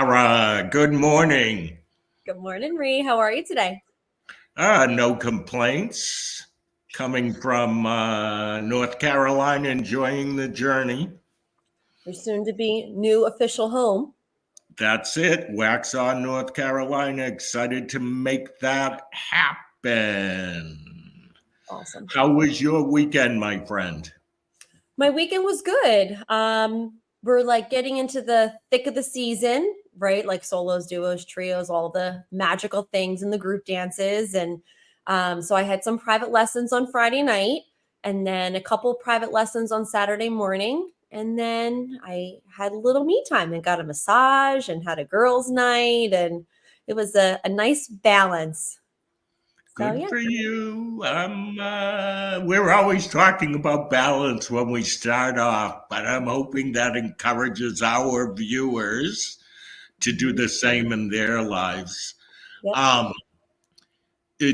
Laura, good morning. Good morning, Rhee. How are you today? No complaints. Coming from North Carolina, enjoying the journey. Your soon to be new official home. That's it. Waxhaw, North Carolina. Excited to make that happen. Awesome. How was your weekend, my friend? My weekend was good. We're like getting into the thick of the season, right? Like solos, duos, trios, all the magical things in the group dances. And so I had some private lessons on Friday night and then a couple private lessons on Saturday morning. And then I had a little me time and got a massage and had a girls' night. And it was a nice balance. So, Good yeah. for you. We're always talking about balance when we start off, but I'm hoping that encourages our viewers to do the same in their lives. Yep.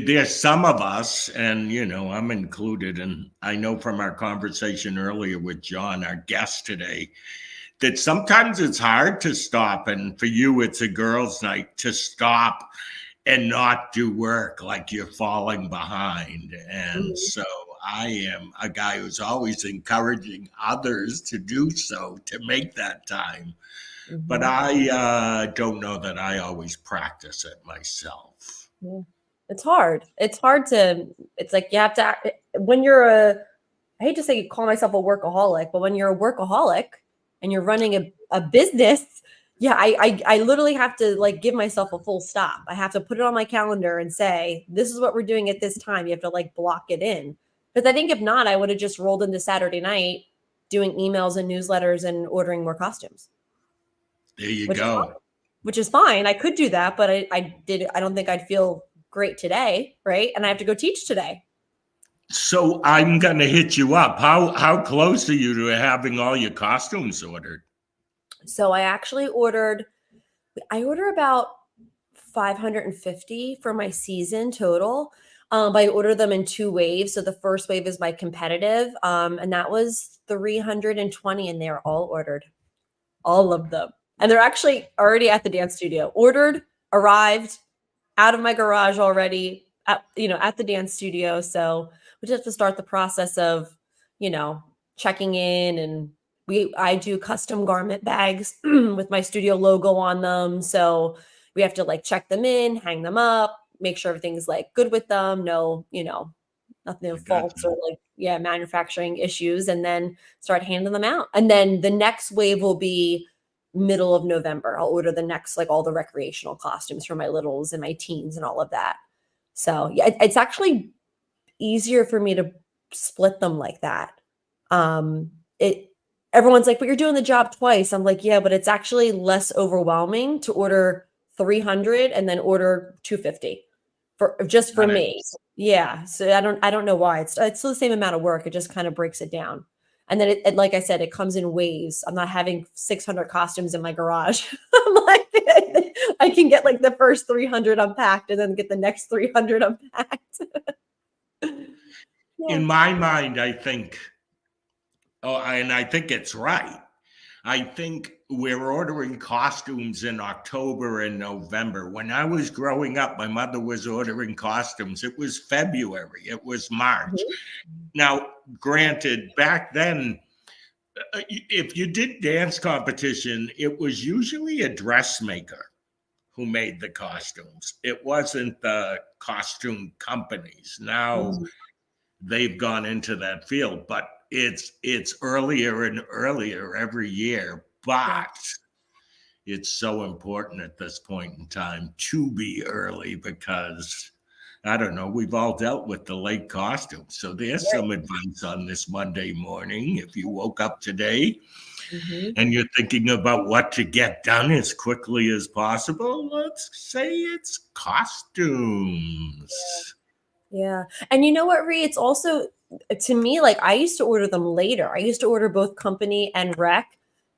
There's some of us, and I'm included, and I know from our conversation earlier with John, our guest today, that sometimes it's hard to stop. And for you, it's a girls' night to stop and not do work like you're falling behind. And so I am a guy who's always encouraging others to do so, to make that time. But I don't know that I always practice it myself. Yeah. It's hard. It's like you have to, when you're I hate to say call myself a workaholic, but when you're a workaholic and you're running a business, yeah, I literally have to like give myself a full stop. I have to put it on my calendar and say, this is what we're doing at this time. You have to like block it in. Because I think if not, I would have just rolled into Saturday night doing emails and newsletters and ordering more costumes. There you go. Which is fine. I could do that, but I don't think I'd feel great today, right? And I have to go teach today. So I'm gonna hit you up. How close are you to having all your costumes ordered? So I ordered about 550 for my season total. But I ordered them in two waves. So the first wave is my competitive, and that was 320, and they were all ordered, all of them. And they're actually already at the dance studio. Ordered, arrived, out of my garage already, at the dance studio. So we just have to start the process of, checking in, and I do custom garment bags with my studio logo on them. So we have to like check them in, hang them up, make sure everything's like good with them. No, nothing, no faults or manufacturing issues, and then start handing them out. And then the next wave will be middle of November. I'll order the next, like all the recreational costumes for my littles and my teens and all of that. So yeah, it's actually easier for me to split them like that. Everyone's like, but you're doing the job twice. I'm like, yeah, but it's actually less overwhelming to order 300 and then order 250 for me. Yeah. So I don't know why. It's still the same amount of work. It just kind of breaks it down. And then it like I said, it comes in waves. I'm not having 600 costumes in my garage. I'm like, I can get like the first 300 unpacked and then get the next 300 unpacked. In my mind, I think, and I think it's right. I think we're ordering costumes in October and November. When I was growing up, my mother was ordering costumes. It was February. It was March. Now, granted, back then, if you did dance competition, it was usually a dressmaker who made the costumes. It wasn't the costume companies. Now they've gone into that field, but it's earlier and earlier every year. But it's so important at this point in time to be early because I don't know, we've all dealt with the late costumes. So there's some advice on this Monday morning. If you woke up today and you're thinking about what to get done as quickly as possible, let's say it's costumes. Yeah. And you know what, Rhee? It's also, to me, like I used to order them later. I used to order both company and rec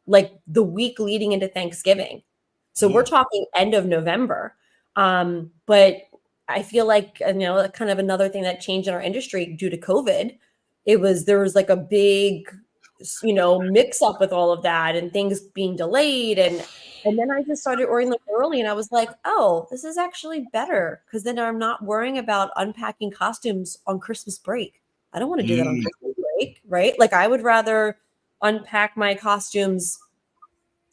like the week leading into Thanksgiving. So we're talking end of November. But I feel like, kind of another thing that changed in our industry due to COVID, there was like a big mix up with all of that and things being delayed. And then I just started ordering them early, and I was like, oh, this is actually better, because then I'm not worrying about unpacking costumes on Christmas break. I don't want to do that on Christmas break, right? Like, I would rather unpack my costumes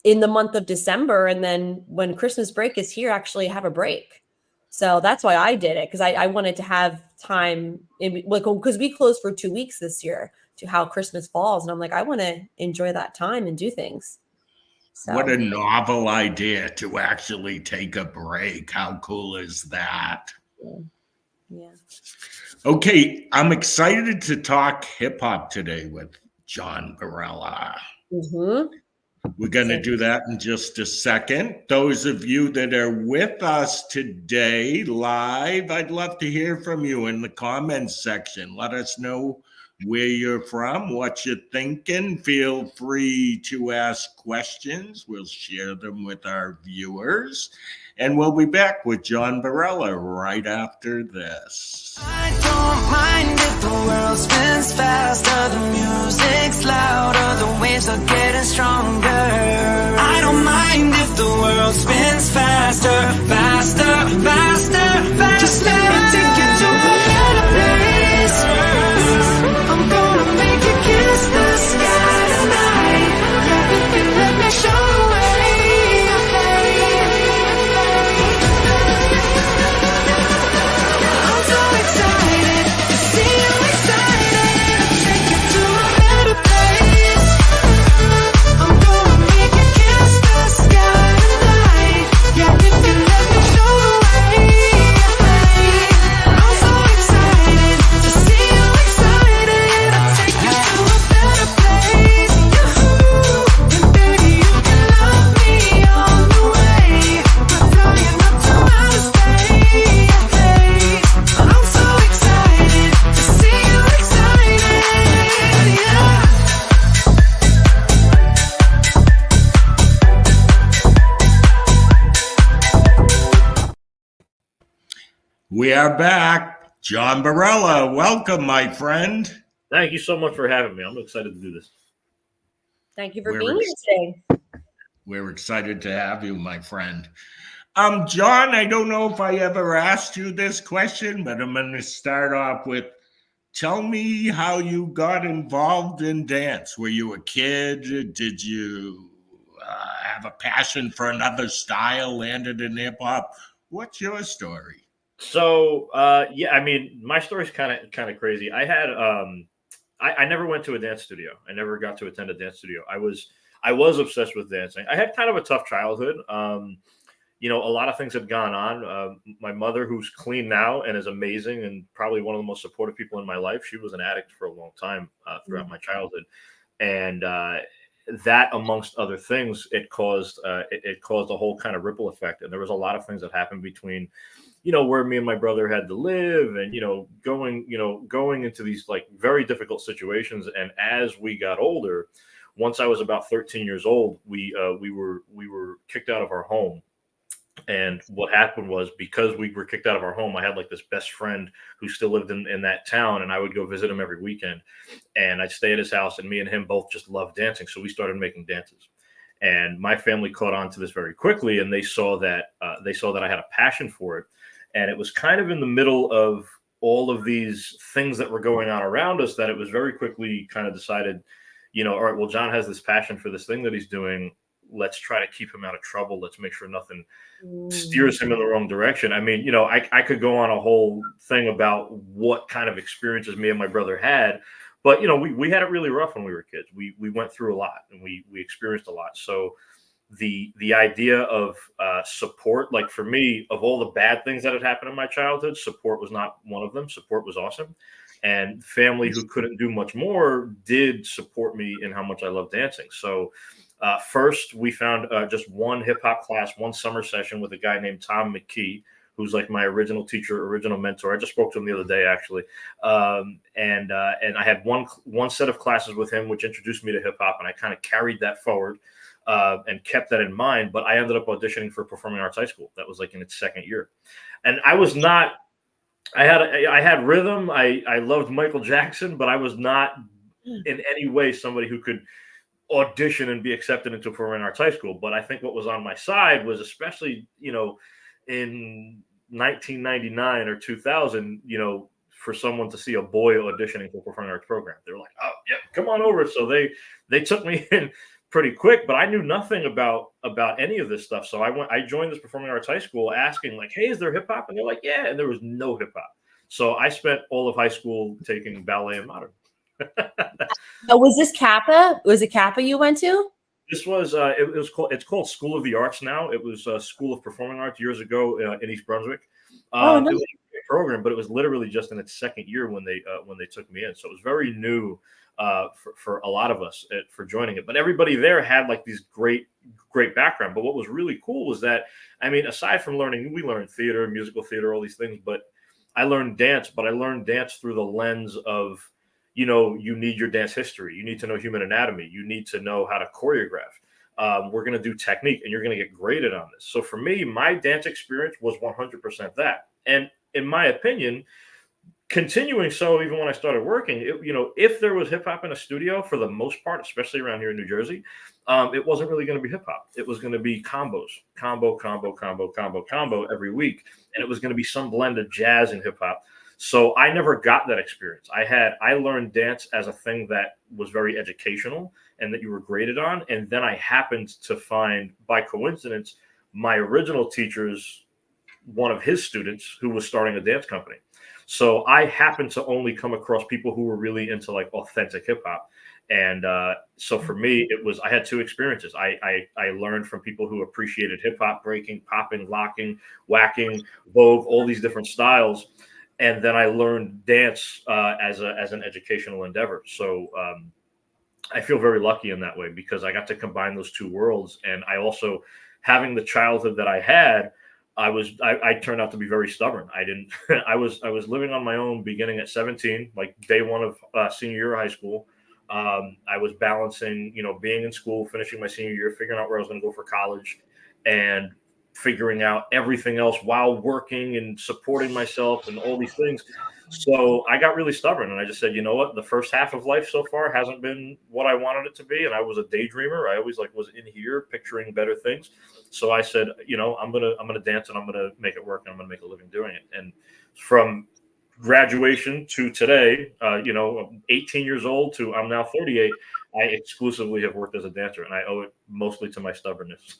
in the month of December, and then when Christmas break is here, actually have a break. So that's why I did it, because I wanted to have time because we closed for 2 weeks this year to how Christmas falls. And I'm like, I want to enjoy that time and do things. So. What a novel idea to actually take a break. How cool is that? Yeah. Okay, I'm excited to talk hip hop today with John Barrella. Mm-hmm. We're going to do that in just a second. Those of you that are with us today live, I'd love to hear from you in the comments section. Let us know where you're from, what you're thinking. Feel free to ask questions. We'll share them with our viewers. And we'll be back with John Barrella right after this. I don't mind if the world spins faster, the music's louder, the waves are getting stronger. I don't mind if the world spins faster, faster, faster, faster. Just let me take you to a better place. I'm gonna make you kiss the sky tonight. If you let me show the way. I'm so excited to see you excited. Take you to a better place. I'm gonna make you kiss the sky tonight. Yeah, if you let me show the way. I'm so excited to see you excited. I'll take you to a better place. And baby, you can love me all the way. We're flying up to outer space. I'm so excited to see you excited. Yeah. We are back. John Barrella, welcome, my friend. Thank you so much for having me. I'm excited to do this. Thank you for We're being here today. We're excited to have you, my friend. John, I don't know if I ever asked you this question, but I'm going to start off with, tell me how you got involved in dance. Were you a kid? Did you have a passion for another style, landed in hip hop? What's your story? So, yeah, I mean, my story's kind of crazy. I had, I never went to a dance studio. I never got to attend a dance studio. I was obsessed with dancing. I had kind of a tough childhood. A lot of things had gone on. My mother, who's clean now and is amazing and probably one of the most supportive people in my life, she was an addict for a long time throughout my childhood. And that, amongst other things, it caused a whole kind of ripple effect. And there was a lot of things that happened between, where me and my brother had to live and, going into these like very difficult situations. And as we got older, once I was about 13 years old, we were kicked out of our home. And what happened was, because we were kicked out of our home, I had like this best friend who still lived in that town, and I would go visit him every weekend. And I'd stay at his house, and me and him both just loved dancing. So we started making dances. And my family caught on to this very quickly, and they saw that I had a passion for it. And it was kind of in the middle of all of these things that were going on around us that it was very quickly kind of decided, all right, well, John has this passion for this thing that he's doing. Let's try to keep him out of trouble. Let's make sure nothing steers him in the wrong direction. I mean, I could go on a whole thing about what kind of experiences me and my brother had, but, we had it really rough when we were kids. We went through a lot, and we experienced a lot. So the idea of support, like for me, of all the bad things that had happened in my childhood, support was not one of them. Support was awesome. And family, who couldn't do much more, did support me in how much I love dancing. So first, we found just one hip hop class, one summer session with a guy named Tom McKee, who's like my original teacher, original mentor. I just spoke to him the other day, actually. And I had one set of classes with him, which introduced me to hip hop, and I kind of carried that forward and kept that in mind. But I ended up auditioning for Performing Arts High School. That was like in its second year. And I was not, I had rhythm. I loved Michael Jackson, but I was not in any way somebody who could audition and be accepted into performing arts high school. But I think what was on my side was, especially, in 1999 or 2000, for someone to see a boy auditioning for a performing arts program, they were like, "Oh yeah, come on over." So they took me in pretty quick, but I knew nothing about any of this stuff. So I joined this performing arts high school asking like, "Hey, is there hip hop?" And they're like, "Yeah," and there was no hip hop. So I spent all of high school taking ballet and modern. Oh, was this Kappa? Was it Kappa you went to? This was it's called School of the Arts now. It was School of Performing Arts years ago in East Brunswick. Oh, no. It was a great program, but it was literally just in its second year when they took me in. So it was very new for a lot of us for joining it. But everybody there had like these great background. But what was really cool was that, I mean, aside from we learned theater, musical theater, all these things, but I learned dance. But I learned dance through the lens of, you need your dance history. You need to know human anatomy. You need to know how to choreograph. We're going to do technique, and you're going to get graded on this. So for me, my dance experience was 100% that. And in my opinion, continuing so even when I started working, if there was hip hop in a studio, for the most part, especially around here in New Jersey, it wasn't really going to be hip hop. It was going to be combo every week. And it was going to be some blend of jazz and hip hop. So I never got that experience. I learned dance as a thing that was very educational and that you were graded on. And then I happened to find, by coincidence, my original teacher's one of his students who was starting a dance company. So I happened to only come across people who were really into like authentic hip hop. And so for me, I had two experiences. I learned from people who appreciated hip hop, breaking, popping, locking, whacking, vogue, all these different styles. And then I learned dance as an educational endeavor. So I feel very lucky in that way because I got to combine those two worlds. And I also, having the childhood that I had, I turned out to be very stubborn. I was living on my own beginning at 17, like day one of senior year of high school. I was balancing, being in school, finishing my senior year, figuring out where I was going to go for college, and figuring out everything else while working and supporting myself and all these things. So I got really stubborn and I just said, you know what, the first half of life so far hasn't been what I wanted it to be. And I was a daydreamer. I always was in here picturing better things. So I said, I'm going to dance and I'm going to make it work and I'm going to make a living doing it. And from graduation to today, 18 years old to I'm now 38, I exclusively have worked as a dancer and I owe it mostly to my stubbornness.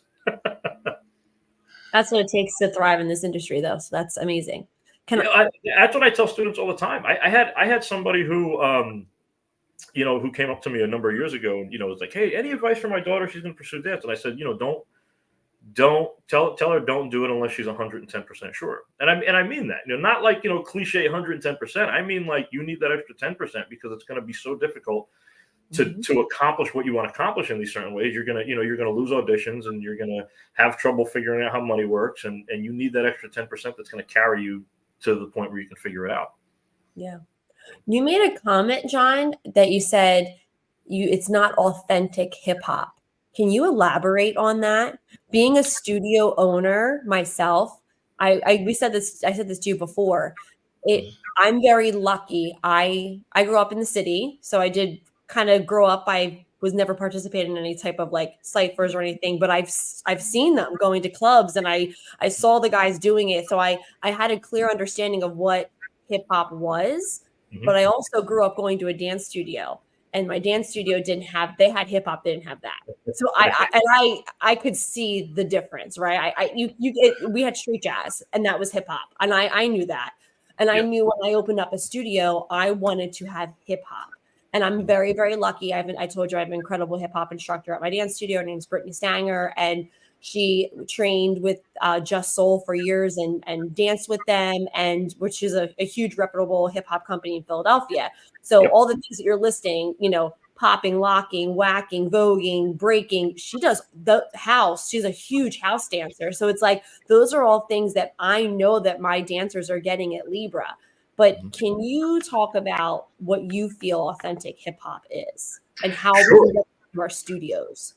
That's what it takes to thrive in this industry, though. So that's amazing. That's what I tell students all the time. I had somebody who, who came up to me a number of years ago and, was like, "Hey, any advice for my daughter? She's going to pursue dance." And I said, don't tell her don't do it unless she's 110% sure. And I mean that, not like, cliche 110%. I mean, like you need that extra 10% because it's going to be so difficult to accomplish what you want to accomplish in these certain ways. You're going to lose auditions and you're going to have trouble figuring out how money works. And you need that extra 10% that's going to carry you to the point where you can figure it out. Yeah. You made a comment, John, that you said it's not authentic hip hop. Can you elaborate on that? Being a studio owner myself, I said this to you before. I'm very lucky. I grew up in the city, so I did kind of grow up. I was never participating in any type of like ciphers or anything, but I've seen them going to clubs and I saw the guys doing it. So I had a clear understanding of what hip hop was, but I also grew up going to a dance studio and my dance studio they had hip hop, they didn't have that. So I could see the difference, right? We had street jazz and that was hip hop. And I knew that. And I knew when I opened up a studio, I wanted to have hip hop. And I'm very, very lucky. I told you I have an incredible hip hop instructor at my dance studio. Her name's Brittany Stanger. And she trained with Just Soul for years and danced with them, which is a huge reputable hip hop company in Philadelphia. So all the things that you're listing, popping, locking, whacking, voguing, breaking, she does the house. She's a huge house dancer. So it's like, those are all things that I know that my dancers are getting at Libra. But can you talk about what you feel authentic hip hop is and how we can get to our studios?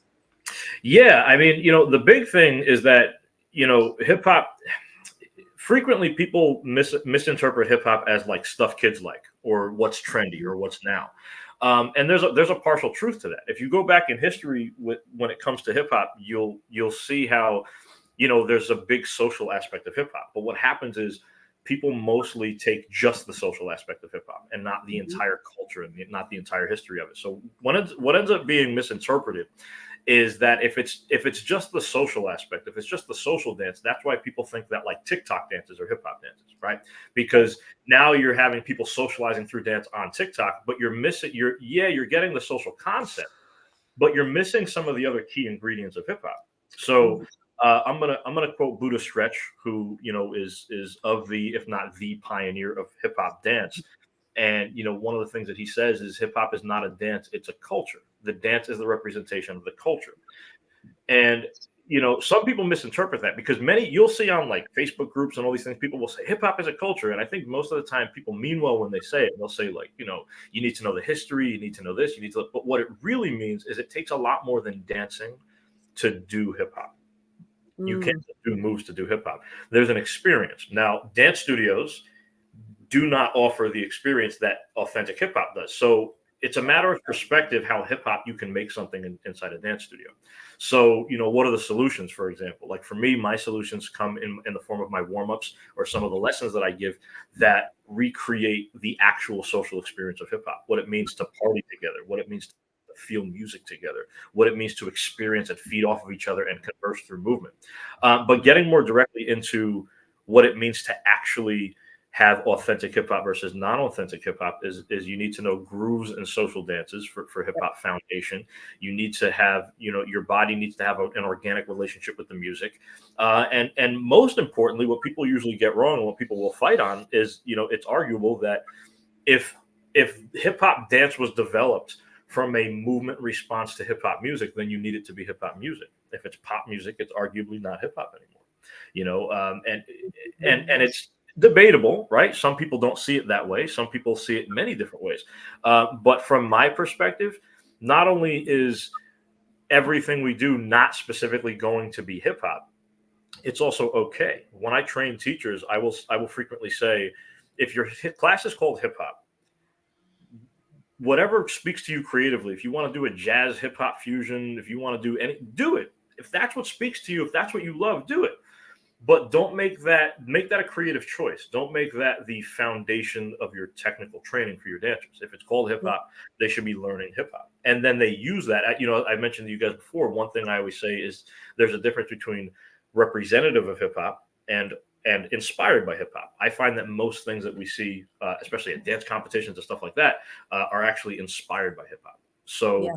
Yeah, I mean, the big thing is that, hip hop, frequently people misinterpret hip hop as like stuff kids like or what's trendy or what's now. And there's a partial truth to that. If you go back in history when it comes to hip hop, you'll see how, there's a big social aspect of hip hop. But what happens is people mostly take just the social aspect of hip hop and not the entire culture and not the entire history of it. So what ends up being misinterpreted is that if it's just the social aspect, if it's just the social dance, that's why people think that like TikTok dances are hip hop dances, right? Because now you're having people socializing through dance on TikTok, but you're getting the social concept, but you're missing some of the other key ingredients of hip hop. So I'm gonna quote Buddha Stretch, who is of the, if not the pioneer of hip hop dance. And one of the things that he says is hip hop is not a dance, it's a culture. The dance is the representation of the culture. And some people misinterpret that, because you'll see on like Facebook groups and all these things, people will say hip hop is a culture. And I think most of the time people mean well when they say it. They'll say like, you need to know the history, you need to know this, but what it really means is it takes a lot more than dancing to do hip hop. You can't do moves to do hip hop. There's an experience. Now, dance studios do not offer the experience that authentic hip hop does. So it's a matter of perspective how hip hop you can make something inside a dance studio. So, what are the solutions, for example? Like for me, my solutions come in the form of my warm-ups or some of the lessons that I give that recreate the actual social experience of hip hop, what it means to party together, what it means to feel music together, what it means to experience and feed off of each other and converse through movement. But getting more directly into what it means to actually have authentic hip hop versus non-authentic hip hop is you need to know grooves and social dances for hip hop foundation. You need to have, your body needs to have an organic relationship with the music. And most importantly, what people usually get wrong and what people will fight on is, it's arguable that if hip hop dance was developed from a movement response to hip hop music, then you need it to be hip hop music. If it's pop music, it's arguably not hip hop anymore, and it's debatable, right? Some people don't see it that way. Some people see it many different ways. But from my perspective, not only is everything we do not specifically going to be hip hop, it's also okay. When I train teachers, I will frequently say, if your class is called hip hop, whatever speaks to you creatively, if you want to do a jazz hip hop fusion, if you want to do it. If that's what speaks to you, if that's what you love, do it. But don't make that a creative choice. Don't make that the foundation of your technical training for your dancers. If it's called hip hop, they should be learning hip hop. And then they use that. I mentioned to you guys before, one thing I always say is there's a difference between representative of hip hop and inspired by hip hop. I find that most things that we see, especially at dance competitions and stuff like that, are actually inspired by hip hop. So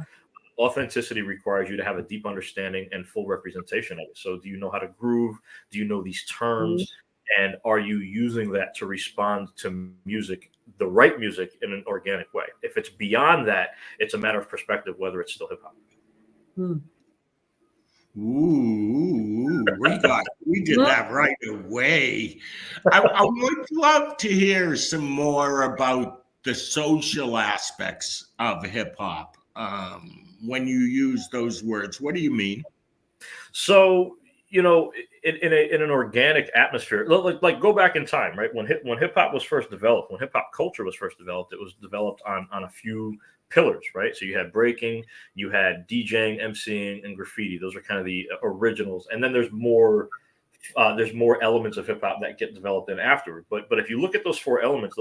authenticity requires you to have a deep understanding and full representation of it. So do you know how to groove? Do you know these terms? And are you using that to respond to music, the right music, in an organic way? If it's beyond that, it's a matter of perspective whether it's still hip hop. Ooh, we did that right away. I would love to hear some more about the social aspects of hip hop. When you use those words, what do you mean? So, in an organic atmosphere, like go back in time, right? When hip hop was first developed, when hip hop culture was first developed, it was developed on a few pillars, right? So you had breaking, you had DJing, MCing, and graffiti. Those are kind of the originals. And then there's more elements of hip hop that get developed in afterward. But if you look at those four elements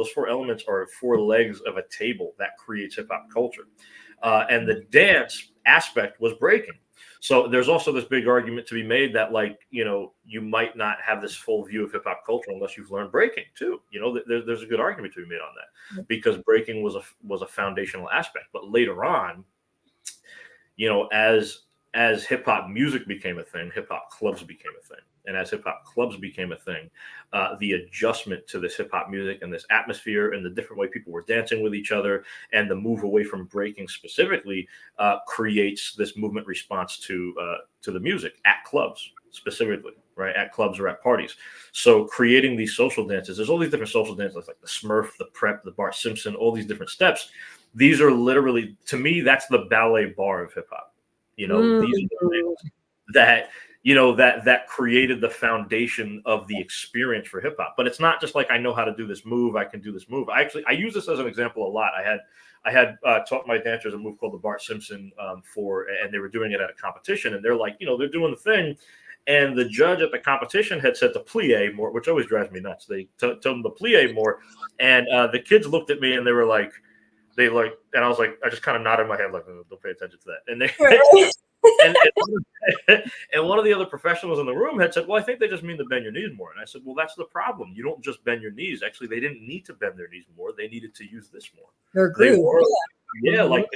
are four legs of a table that creates hip hop culture. And the dance aspect was breaking. So there's also this big argument to be made that, like, you might not have this full view of hip hop culture unless you've learned breaking too. There's a good argument to be made on that, because breaking was a foundational aspect. But later on, as hip hop music became a thing, hip hop clubs became a thing. And as hip hop clubs became a thing, the adjustment to this hip hop music and this atmosphere and the different way people were dancing with each other and the move away from breaking specifically creates this movement response to the music at clubs specifically, right? At clubs or at parties. So creating these social dances, there's all these different social dances like the Smurf, the Prep, the Bart Simpson, all these different steps. These are literally, to me, that's the ballet bar of hip hop. These are the things that created the foundation of the experience for hip hop. But it's not just like, I know how to do this move, I can do this move. I use this as an example a lot. I I had taught my dancers a move called the Bart Simpson and they were doing it at a competition, and they're like, they're doing the thing, and the judge at the competition had said to plie more, which always drives me nuts. They told them to plie more, and the kids looked at me and they were like, and I was like, I just kind of nodded my head like, oh, don't pay attention to that, and they. And one of the other professionals in the room had said, well, I think they just mean to bend your knees more. And I said, well, that's the problem. You don't just bend your knees. Actually, they didn't need to bend their knees more. They needed to use this more. Their groove. Like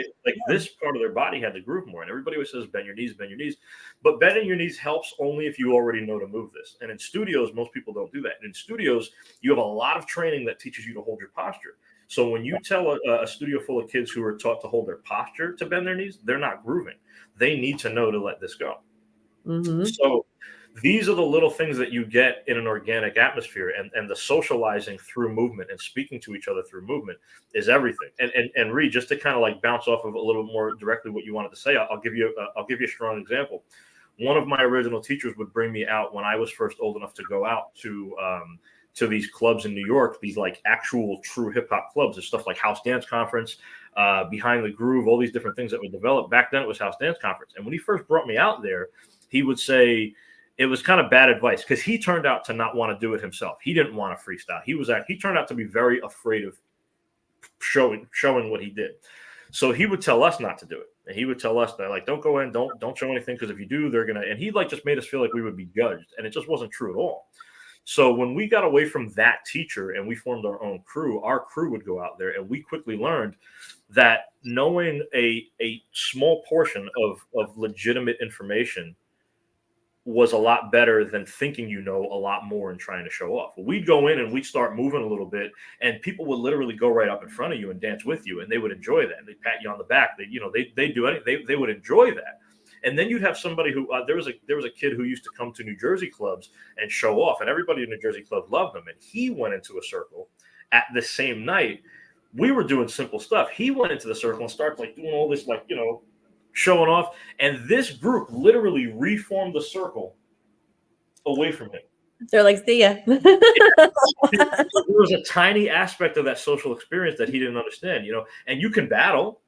this part of their body had to groove more. And everybody always says, bend your knees, bend your knees. But bending your knees helps only if you already know to move this. And in studios, most people don't do that. And in studios, you have a lot of training that teaches you to hold your posture. So when you tell a studio full of kids who are taught to hold their posture to bend their knees, they're not grooving. They need to know to let this go. Mm-hmm. So these are the little things that you get in an organic atmosphere, and the socializing through movement and speaking to each other through movement is everything. And Rhee, just to kind of like bounce off of a little bit more directly what you wanted to say, I'll give you a strong example. One of my original teachers would bring me out when I was first old enough to go out to these clubs in New York, these like actual true hip hop clubs. There's stuff like House Dance Conference, Behind the Groove, all these different things that were developed. Back then it was House Dance Conference. And when he first brought me out there, he would say it was kind of bad advice because he turned out to not want to do it himself. He didn't want to freestyle. He turned out to be very afraid of showing what he did. So he would tell us not to do it. And he would tell us that, like, don't go in, don't show anything, because if you do, they're going to, and he like just made us feel like we would be judged. And it just wasn't true at all. So when we got away from that teacher and we formed our own crew, our crew would go out there, and we quickly learned that knowing a small portion of legitimate information was a lot better than thinking a lot more and trying to show off. We'd go in and we'd start moving a little bit, and people would literally go right up in front of you and dance with you, and they would enjoy that. And they'd pat you on the back. They'd do anything. They would enjoy that. And then you'd have somebody who there was a kid who used to come to New Jersey clubs and show off, and everybody in New Jersey club loved him. And he went into a circle at the same night. We were doing simple stuff. He went into the circle and started like doing all this, like, showing off. And this group literally reformed the circle away from him. They're like, see ya. There was a tiny aspect of that social experience that he didn't understand, and you can battle.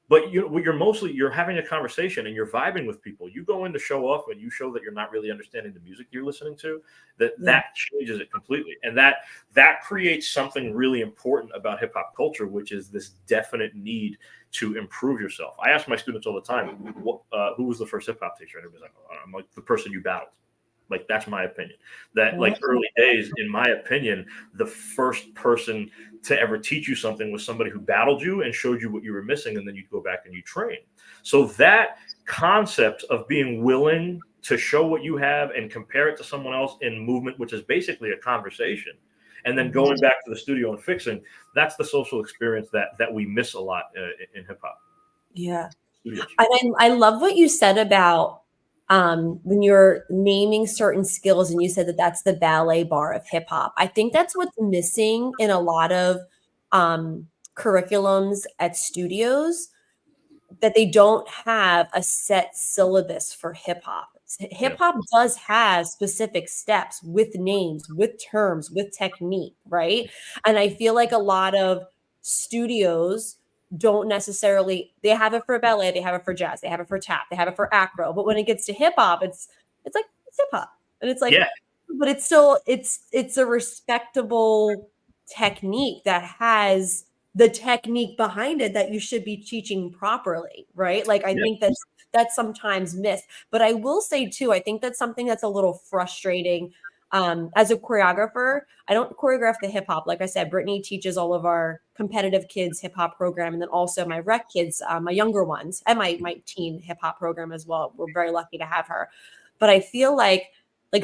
But you're having a conversation and you're vibing with people. You go in to show off and you show that you're not really understanding the music you're listening to. That changes it completely, and that creates something really important about hip hop culture, which is this definite need to improve yourself. I ask my students all the time, "Who was the first hip hop teacher?" And everybody's like, "I'm like the person you battled." Like, that's my opinion. That, like, early days, in my opinion, the first person to ever teach you something was somebody who battled you and showed you what you were missing, and then you'd go back and you train. So that concept of being willing to show what you have and compare it to someone else in movement, which is basically a conversation, and then going back to the studio and fixing, that's the social experience that we miss a lot in hip hop. Yeah. And I love what you said about when you're naming certain skills, and you said that that's the ballet bar of hip hop. I think that's what's missing in a lot of curriculums at studios, that they don't have a set syllabus for hip hop. Hip hop does have specific steps with names, with terms, with technique, right? And I feel like a lot of studios don't necessarily, they have it for ballet, they have it for jazz, they have it for tap, they have it for acro, but when it gets to hip hop, it's like, it's hip hop, and it's like, but it's still, it's a respectable technique that has the technique behind it that you should be teaching properly, right? Like, I think that's sometimes missed. But I will say too, I think that's something that's a little frustrating. As a choreographer, I don't choreograph the hip hop. Like I said, Brittany teaches all of our competitive kids hip hop program, and then also my rec kids, my younger ones, and my teen hip hop program as well. We're very lucky to have her. But I feel like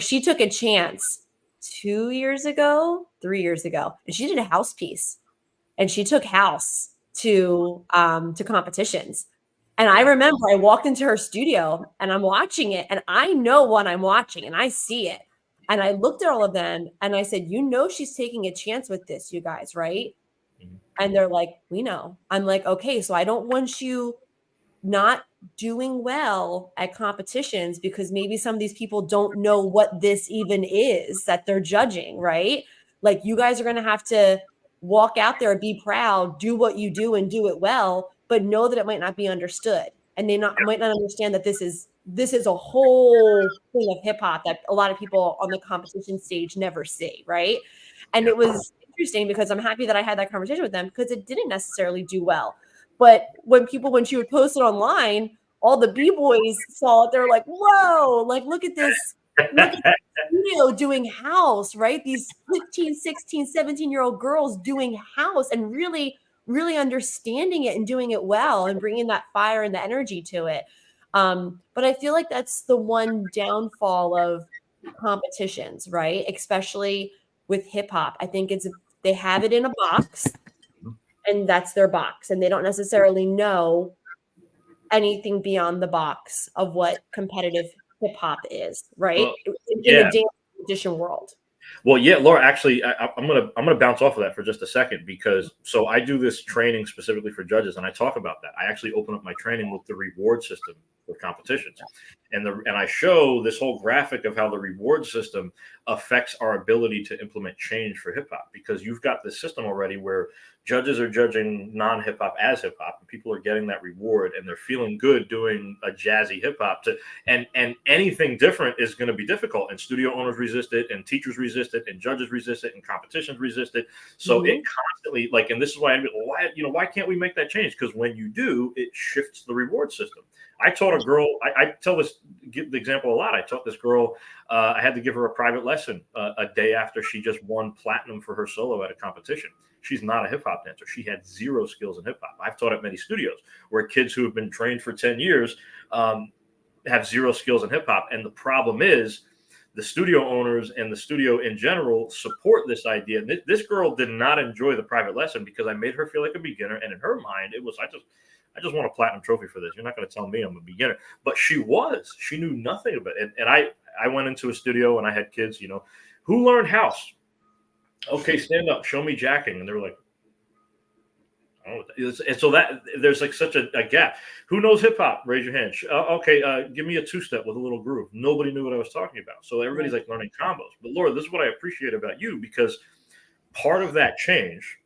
she took a chance 3 years ago, and she did a house piece, and she took house to competitions. And I remember I walked into her studio and I'm watching it, and I know what I'm watching, and I see it. And I looked at all of them and I said, she's taking a chance with this, you guys, right? Mm-hmm. And they're like, we know. I'm like, okay, so I don't want you not doing well at competitions because maybe some of these people don't know what this even is that they're judging, right? Like, you guys are going to have to walk out there, be proud, do what you do and do it well, but know that it might not be understood. And they might not understand that this is a whole thing of hip hop that a lot of people on the competition stage never see, right? And it was interesting because I'm happy that I had that conversation with them because it didn't necessarily do well. But when she would post it online, all the b-boys saw it. They're like, whoa, like look at this studio doing house, right? These 15, 16, 17-year-old girls doing house and really, really understanding it and doing it well and bringing that fire and the energy to it. But I feel like that's the one downfall of competitions, right? Especially with hip hop. I think they have it in a box and that's their box. And they don't necessarily know anything beyond the box of what competitive hip hop is, right? Well, in the dance competition world. Well, yeah, Laura, actually, I'm gonna bounce off of that for just a second because so I do this training specifically for judges, and I talk about that. I actually open up my training with the reward system for competitions, and I show this whole graphic of how the reward system affects our ability to implement change for hip hop because you've got this system already where judges are judging non-hip hop as hip hop, and people are getting that reward, and they're feeling good doing a jazzy hip hop. And anything different is going to be difficult, and studio owners resist it, and teachers resist it, and judges resist it, and competitions resist it. So it constantly and this is why why can't we make that change? Because when you do, it shifts the reward system. I taught a girl. I give the example a lot. I taught this girl. I had to give her a private lesson a day after she just won platinum for her solo at a competition. She's not a hip hop dancer. She had zero skills in hip hop. I've taught at many studios where kids who have been trained for 10 years have zero skills in hip hop. And the problem is the studio owners and the studio in general support this idea. This girl did not enjoy the private lesson because I made her feel like a beginner. And in her mind, it was, I just want a platinum trophy for this. You're not going to tell me I'm a beginner. But she knew nothing about it. And I went into a studio and I had kids, who learned house? Okay, stand up, show me jacking. And they were like, oh, and so that there's like such a gap. Who knows hip hop? Raise your hand. Okay, give me a two-step with a little groove. Nobody knew what I was talking about. So everybody's like learning combos. But Laura, this is what I appreciate about you because part of that change,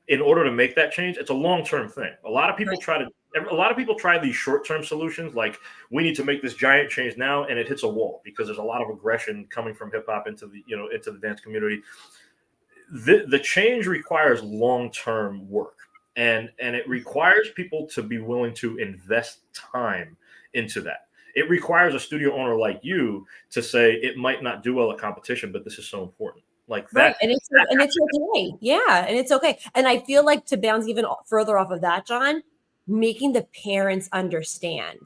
in order to make that change, it's a long-term thing. A lot of people try these short-term solutions, like we need to make this giant change now, and it hits a wall because there's a lot of aggression coming from hip hop into the dance community. The change requires long-term work, and it requires people to be willing to invest time into that. It requires a studio owner like you to say it might not do well at competition, but this is so important. Like that, right. And it's okay. Yeah, and it's okay. And I feel like to bounce even further off of that, John, making the parents understand,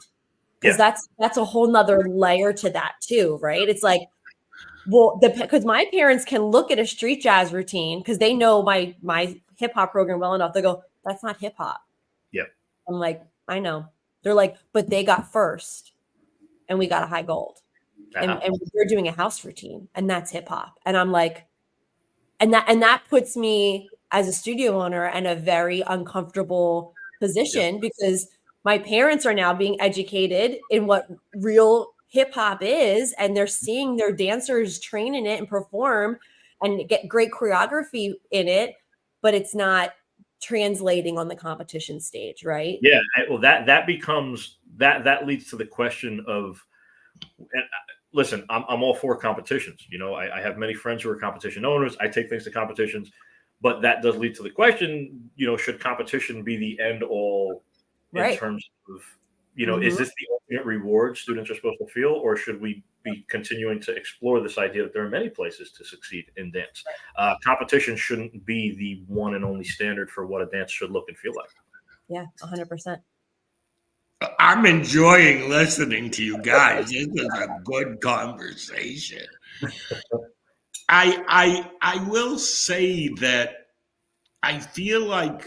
because that's a whole nother layer to that too, right? It's like, well, because my parents can look at a street jazz routine because they know my hip hop program well enough. They go, that's not hip hop. Yep. I'm like, I know. They're like, but they got first, and we got a high gold. And we're doing a house routine, and that's hip hop. And I'm like, and that puts me as a studio owner in a very uncomfortable position because my parents are now being educated in what real hip hop is, and they're seeing their dancers train in it and perform and get great choreography in it, but it's not translating on the competition stage, right? Yeah. Well, that becomes that leads to the question of. Listen, I'm all for competitions. I have many friends who are competition owners. I take things to competitions, but that does lead to the question, should competition be the end all in terms of, is this the ultimate reward students are supposed to feel, or should we be continuing to explore this idea that there are many places to succeed in dance? Competition shouldn't be the one and only standard for what a dance should look and feel like. Yeah, 100%. I'm enjoying listening to you guys. This is a good conversation. I will say that I feel like,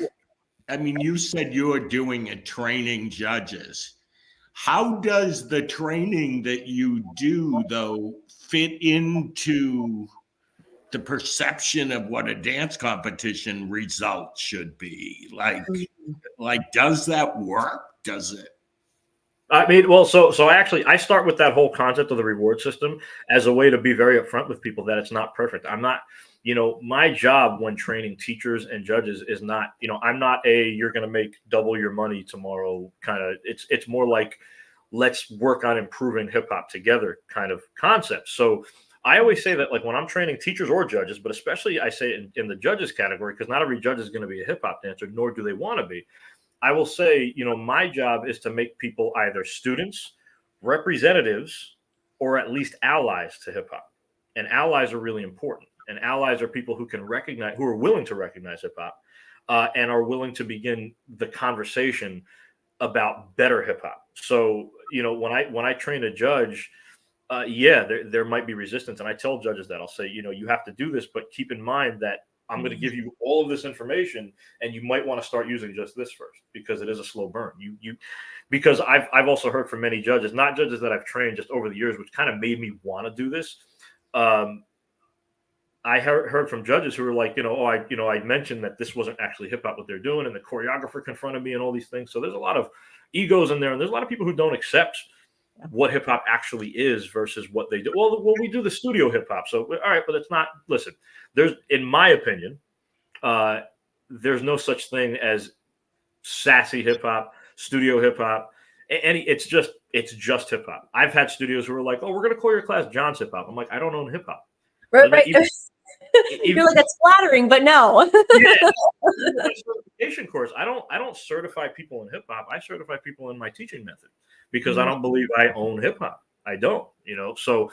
you said you're doing it training judges. How does the training that you do, though, fit into the perception of what a dance competition result should be? Like, does that work? Does it? So actually, I start with that whole concept of the reward system as a way to be very upfront with people that it's not perfect. I'm not, my job when training teachers and judges is not, I'm not you're going to make double your money tomorrow kind of, it's more like, let's work on improving hip hop together kind of concept. So I always say that, like, when I'm training teachers or judges, but especially I say in the judges category, because not every judge is going to be a hip hop dancer, nor do they want to be. I will say, my job is to make people either students, representatives, or at least allies to hip hop. And allies are really important. And allies are people who are willing to recognize hip hop, and are willing to begin the conversation about better hip hop. So, when I train a judge, there might be resistance. And I tell judges that. I'll say, you have to do this, but keep in mind that I'm going to give you all of this information, and you might want to start using just this first, because it is a slow burn. Because I've also heard from many judges, not judges that I've trained, just over the years, which kind of made me want to do this. I heard from judges who were like, I mentioned that this wasn't actually hip hop what they're doing, and the choreographer confronted me and all these things. So there's a lot of egos in there, and there's a lot of people who don't accept what hip hop actually is versus what they do. Well, we do the studio hip hop. So, all right, but it's not, listen, in my opinion, there's no such thing as sassy hip hop, studio hip hop. It's just hip hop. I've had studios who are like, oh, we're going to call your class John's hip hop. I'm like, I don't own hip hop. Right. You're like, that's flattering, but no. Certification course. I don't certify people in hip hop. I certify people in my teaching method, because I don't believe I own hip hop. I don't, So,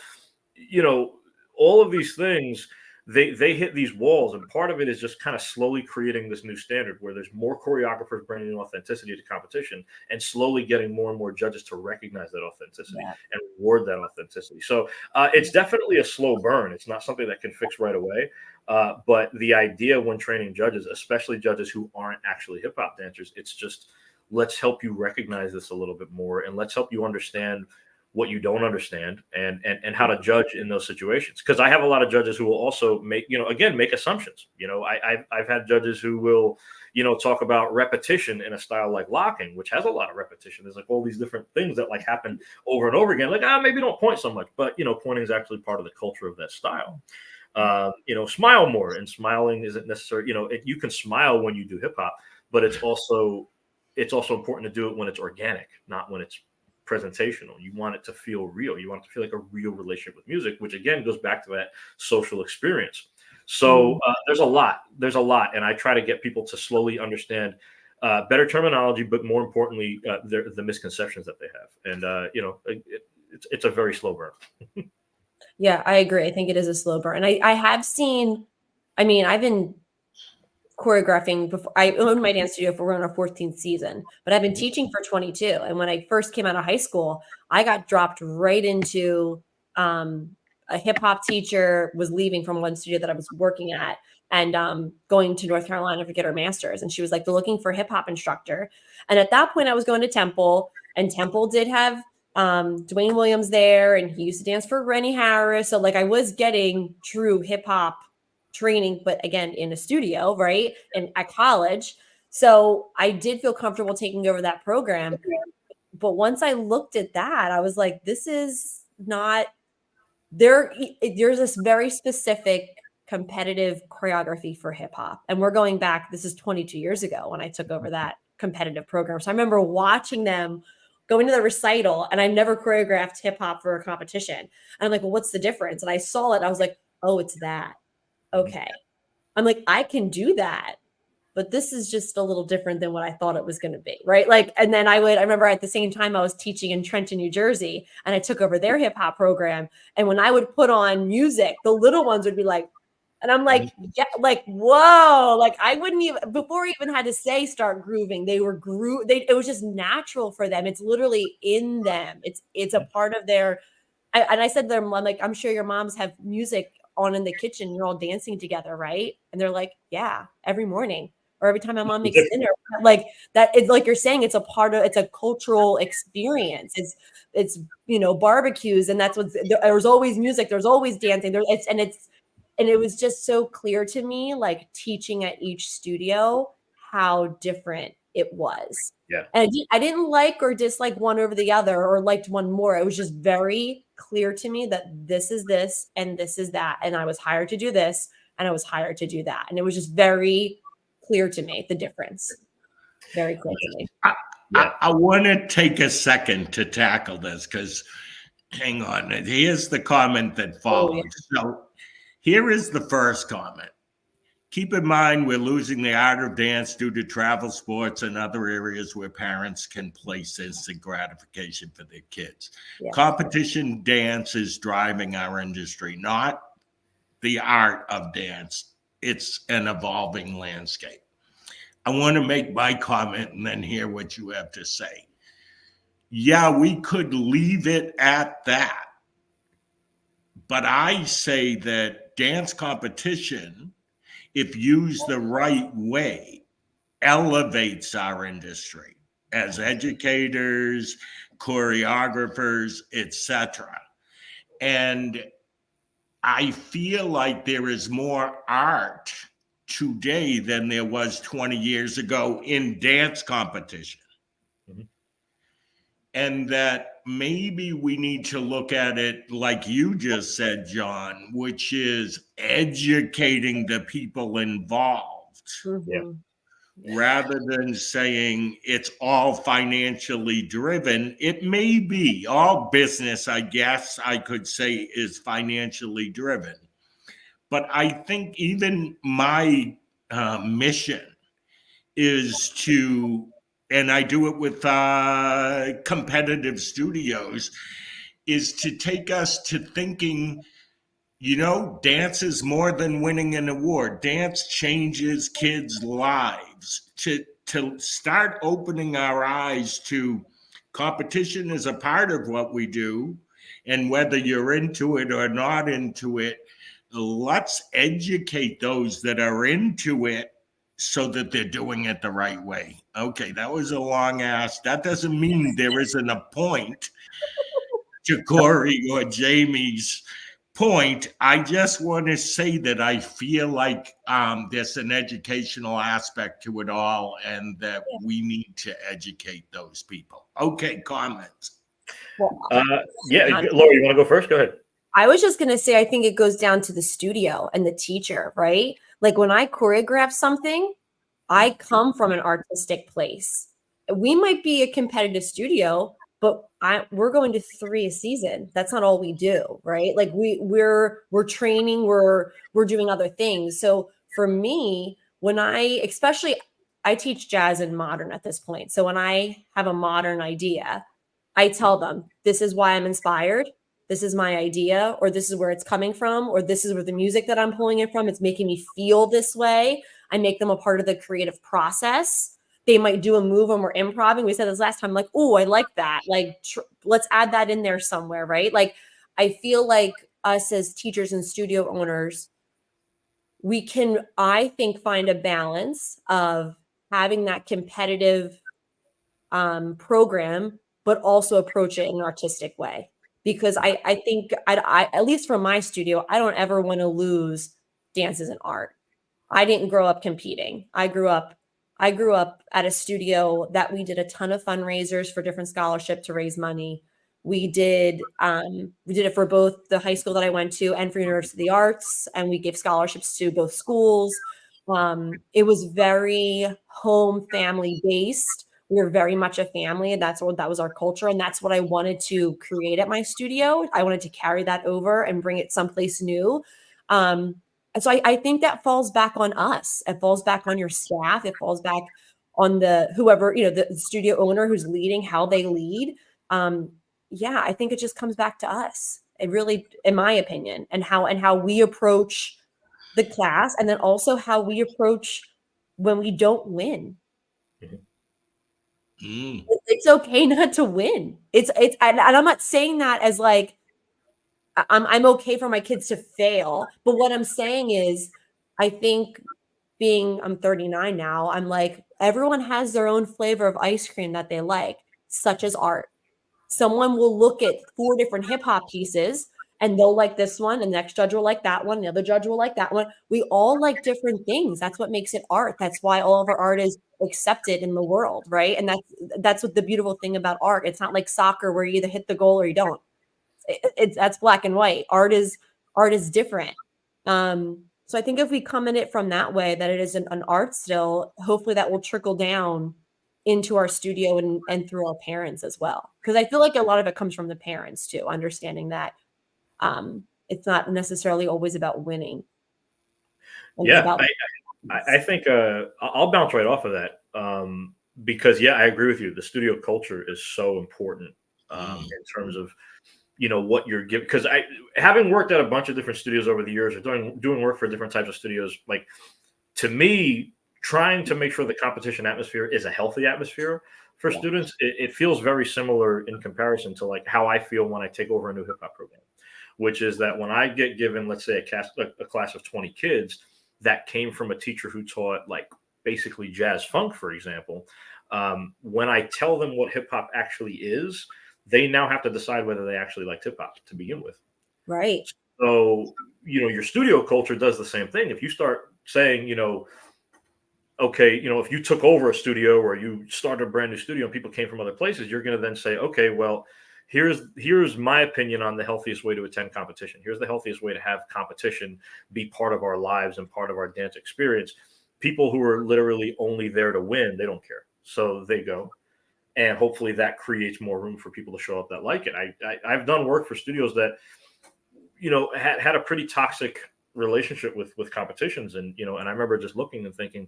all of these things, they hit these walls, and part of it is just kind of slowly creating this new standard where there's more choreographers bringing authenticity to competition, and slowly getting more and more judges to recognize that authenticity and reward that authenticity. So it's definitely a slow burn. It's not something that can fix right away. But the idea when training judges, especially judges who aren't actually hip hop dancers, it's just, let's help you recognize this a little bit more, and let's help you understand what you don't understand, and how to judge in those situations. Because I have a lot of judges who will also make assumptions. I've had judges who will, talk about repetition in a style like locking, which has a lot of repetition. There's like all these different things that like happen over and over again. Like, maybe don't point so much, but pointing is actually part of the culture of that style. Smile more, and smiling isn't necessary. You can smile when you do hip hop, but it's also important to do it when it's organic, not when it's presentational. You want it to feel real. You want it to feel like a real relationship with music, which again goes back to that social experience. So there's a lot, and I try to get people to slowly understand better terminology, but more importantly, the misconceptions that they have. And it's a very slow burn. Yeah, I agree. I think it is a slow burn. And I have seen, I've been choreographing before. I owned my dance studio for our 14th season, but I've been teaching for 22. And when I first came out of high school, I got dropped right into a hip hop teacher was leaving from one studio that I was working at, and going to North Carolina to get her master's. And she was like, they're looking for a hip hop instructor. And at that point I was going to Temple, and Temple did have Dwayne Williams there, and he used to dance for Rennie Harris. So like I was getting true hip hop training, but again, in a studio, right? And at college. So I did feel comfortable taking over that program. But once I looked at that, I was like, this is not there. There's this very specific competitive choreography for hip hop. And we're going back, this is 22 years ago when I took over that competitive program. So I remember watching them going to the recital, and I never choreographed hip hop for a competition. And I'm like, well, what's the difference? And I saw it. I was like, oh, it's that. Okay. I'm like, I can do that, but this is just a little different than what I thought it was going to be. Right. Like, and then I remember at the same time I was teaching in Trenton, New Jersey, and I took over their hip hop program. And when I would put on music, the little ones would be like, and I'm like, yeah, like, whoa, like I wouldn't even, before I even had to say start grooving, they were it was just natural for them. It's literally in them. It's a part of their, and I said to them, I'm like, I'm sure your moms have music on in the kitchen. You're all dancing together, right? And they're like, yeah, every morning, or every time my mom makes dinner. Like that, it's like you're saying, it's a cultural experience. It's barbecues, and that's there's always music, there's always dancing, and it was just so clear to me, like teaching at each studio, how different it was. Yeah. And I didn't like or dislike one over the other, or liked one more. It was just very clear to me that this is this and this is that. And I was hired to do this. and I was hired to do that. And it was just very clear to me, the difference. Very clear to me. I want to take a second to tackle this because, hang on, here's the comment that follows. So here is the first comment. Keep in mind, we're losing the art of dance due to travel sports and other areas where parents can place instant gratification for their kids. Yeah. Competition dance is driving our industry, not the art of dance. It's an evolving landscape. I want to make my comment and then hear what you have to say. Yeah, we could leave it at that. But I say that dance competition, if used the right way, elevates our industry as educators, choreographers, etc. And I feel like there is more art today than there was 20 years ago in dance competition. Mhm. And that maybe we need to look at it like you just said, John, which is educating the people involved Mhm. rather than saying it's all financially driven. It may be all business, I guess I could say, is financially driven. But I think even my mission is to, and I do it with competitive studios, is to take us to thinking, dance is more than winning an award. Dance changes kids' lives. To start opening our eyes to competition is a part of what we do. And whether you're into it or not into it, let's educate those that are into it so that they're doing it the right way. Okay, that was a long ass. That doesn't mean there isn't a point to Corey or Jamie's point. I just want to say that I feel like there's an educational aspect to it all and that we need to educate those people. Okay, comments. Well, Yeah, Laura, you want to go first? Go ahead. I was just going to say, I think it goes down to the studio and the teacher, right? Like when I choreograph something, I come from an artistic place. We might be a competitive studio, but we're going to 3 a season. That's not all we do, right? Like we're training, we're doing other things. So for me, when I teach jazz and modern at this point. So when I have a modern idea, I tell them, this is why I'm inspired. This is my idea, or this is where it's coming from, or this is where the music that I'm pulling it from. It's making me feel this way. I make them a part of the creative process. They might do a move when we're improvising. We said this last time, like, oh, I like that. Like, let's add that in there somewhere, right? Like, I feel like us as teachers and studio owners, we can, I think, find a balance of having that competitive program, but also approach it in an artistic way. Because I think, I at least from my studio, I don't ever want to lose dance as an art. I didn't grow up competing. I grew up at a studio that we did a ton of fundraisers for different scholarship to raise money. We did it for both the high school that I went to and for University of the Arts, and we gave scholarships to both schools. It was very home family based. We were very much a family, and that was our culture, and that's what I wanted to create at my studio. I wanted to carry that over and bring it someplace new. And so I think that falls back on us. It falls back on your staff. It falls back on whoever, the studio owner who's leading, how they lead. Yeah, I think it just comes back to us. It really, in my opinion, and how we approach the class, and then also how we approach when we don't win. It's okay not to win. And I'm not saying that as like I'm okay for my kids to fail, but what I'm saying is, I think I'm 39 now, I'm like, everyone has their own flavor of ice cream that they like, such as art. Someone will look at 4 different hip hop pieces and they'll like this one, and the next judge will like that one, the other judge will like that one. We all like different things. That's what makes it art. That's why all of our art is accepted in the world, right? And that's what the beautiful thing about art. It's not like soccer where you either hit the goal or you don't. That's black and white. Art is different. So I think if we come in it from that way, that it is an art still, hopefully that will trickle down into our studio and through our parents as well. Because I feel like a lot of it comes from the parents too, understanding that it's not necessarily always about winning. It's Yeah, about I think I'll bounce right off of that because yeah, I agree with you. The studio culture is so important in terms of what you're giving. Because I, having worked at a bunch of different studios over the years, or doing work for different types of studios, like to me, trying to make sure the competition atmosphere is a healthy atmosphere for students, it feels very similar in comparison to like how I feel when I take over a new hip hop program, which is that when I get given, let's say, a class of 20 kids that came from a teacher who taught like basically jazz funk, for example, when I tell them what hip hop actually is, they now have to decide whether they actually like hip hop to begin with. right. So, your studio culture does the same thing. If you start saying, okay, if you took over a studio or you started a brand new studio and people came from other places, you're going to then say, okay, well, here's my opinion on the healthiest way to attend competition. Here's the healthiest way to have competition be part of our lives and part of our dance experience. People who are literally only there to win, they don't care. So they go. And hopefully that creates more room for people to show up that like it. I've done work for studios that, had a pretty toxic relationship with competitions. And, and I remember just looking and thinking,